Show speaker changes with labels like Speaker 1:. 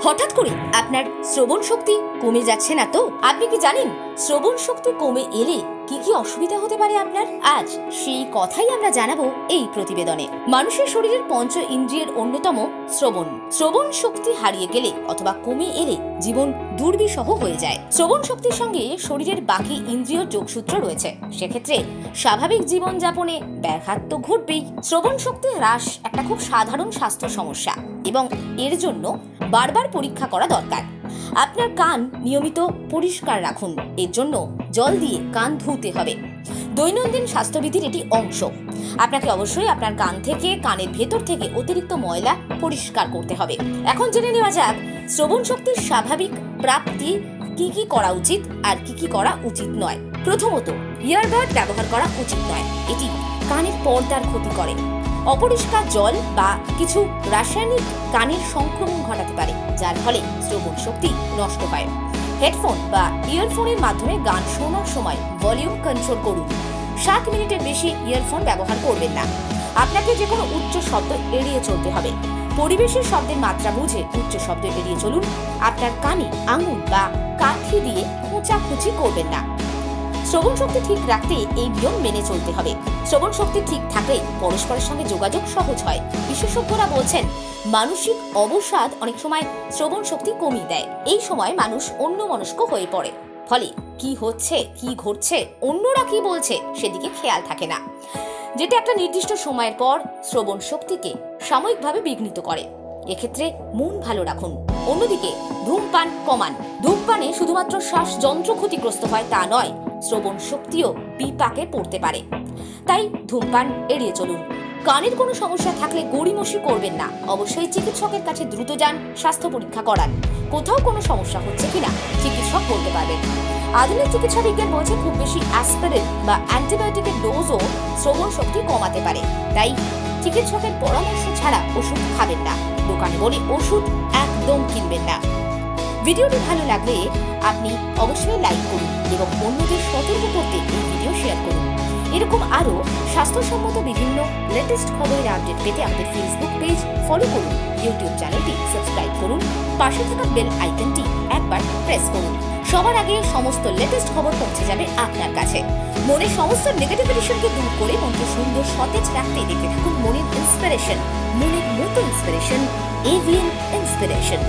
Speaker 1: হঠাৎ করে আপনার শ্রবণ শক্তি কমে যাচ্ছে না তো? আপনি কি জানেন শ্রবণ শক্তি কমে এলে কি কি অসুবিধা হতে পারে আপনার? আজ সেই কথাই আমরা জানাবো এই প্রতিবেদনে। মানুষের শরীরের পঞ্চ ইন্দ্রিয়ের অন্যতম শ্রবণ। শ্রবণ শক্তি হারিয়ে গেলে অথবা কমে এলে জীবন দুর্বিষহ হয়ে যায়। শ্রবণ শক্তির সঙ্গে শরীরের বাকি ইন্দ্রিয় যোগসূত্র রয়েছে, সেক্ষেত্রে স্বাভাবিক জীবনযাপনে ব্যাঘাত তো ঘটবেই। শ্রবণ শক্তি হ্রাস একটা খুব সাধারণ স্বাস্থ্য সমস্যা এবং এর জন্য বারবার পরীক্ষা করা দরকার। আপনার কান নিয়মিত পরিষ্কার রাখুন, এর জন্য জল দিয়ে কান ধুতে হবে। দৈনন্দিন স্বাস্থ্যবিধির এটি অংশ। আপনাকে অবশ্যই আপনার কান থেকে কানের ভেতর থেকে অতিরিক্ত ময়লা পরিষ্কার করতে হবে। এখন জেনে নেওয়া যাক শ্রবণ শক্তির স্বাভাবিক প্রাপ্তি কি কি করা উচিত আর কি কি করা উচিত নয়। প্রথমত, ইয়ারবাড ব্যবহার করা উচিত নয়, এটি কানের পর্দার ক্ষতি করে। অপরিষ্কার জল বা কিছু রাসায়নিক কানের সংক্রমণ ঘটাতে পারে, যার ফলে শ্রবণ শক্তি নষ্ট হয়। হেডফোন বা ইয়ারফোনের মাধ্যমে গান শোনার সময় ভলিউম কন্ট্রোল করুন। 7 মিনিটের বেশি ইয়ারফোন ব্যবহার করবেন না। আপনাকে যে কোনো উচ্চ শব্দ এড়িয়ে চলতে হবে। পরিবেশের শব্দের মাত্রা বুঝে উচ্চ শব্দ এড়িয়ে চলুন। আপনার কানে আঙুল বা কাঠি দিয়ে খোঁচাখুচি করবেন না। শ্রবণ শক্তি ঠিক রাখতে এই নিয়ম মেনে চলতে হবে। শ্রবণ শক্তি ঠিক থাকলে পরস্পরের সঙ্গে যোগাযোগ সহজ হয়। বিশেষজ্ঞরা বলছেন মানসিক অবসাদ অনেক সময় শ্রবণ শক্তি কমিয়ে দেয়। এই সময় মানুষ অন্যমনস্ক হয়ে পড়ে, ফলে কি হচ্ছে কি ঘটছে অন্যরা কি বলছে সেদিকে খেয়াল থাকে না, যেটা একটা নির্দিষ্ট সময়ের পর শ্রবণ শক্তিকে সাময়িকভাবে বিঘ্নিত করে। এক্ষেত্রে মন ভালো রাখুন। অন্যদিকে ধূমপান কমান। ধূমপানে শুধুমাত্র শ্বাসযন্ত্র ক্ষতিগ্রস্ত হয় তা নয়, শ্রবণ শক্তিও বিপাকে পড়তে পারে। তাই ধূমপান এড়িয়ে চলুন। কানের কোনো সমস্যা থাকলে গড়িমসি করবেন না। অবশ্যই চিকিৎসকের কাছে দ্রুত যান, স্বাস্থ্য পরীক্ষা করান। কোথাও কোনো সমস্যা হচ্ছে কিনা চিকিৎসক বলতে পারবেন। আধুনিক চিকিৎসা বিজ্ঞান বলছে খুব বেশি অ্যাসপিরিন বা অ্যান্টিবায়োটিকের ডোজও শ্রবণ শক্তি কমাতে পারে। তাই চিকিৎসকের পরামর্শ ছাড়া ওষুধ খাবেন না। দোকানে বলে ওষুধ একদম কিনবেন না। ভিডিওটি ভালো লাগলে আপনি অবশ্যই লাইক করুন এবং অন্যদের সতর্ক করতে এই ভিডিও শেয়ার করুন। এরকম আরও স্বাস্থ্যসম্মত বিভিন্ন লেটেস্ট খবরের আপডেট পেতে আমাদের ফেসবুক পেজ ফলো করুন, ইউটিউব চ্যানেলটি সাবস্ক্রাইব করুন, পাশে থাকা বেল আইকনটি একবার প্রেস করুন। সবার আগে সমস্ত লেটেস্ট খবর পৌঁছে যাবে আপনার কাছে। মনের সমস্ত নেগেটিভিটিকে দূর করে মনকে সুন্দর সতেজ রাখতে দেখতে থাকুন মনের ইন্সপিরেশন, মনের মতো ইন্সপিরেশন, এভিএন ইন্সপিরেশন।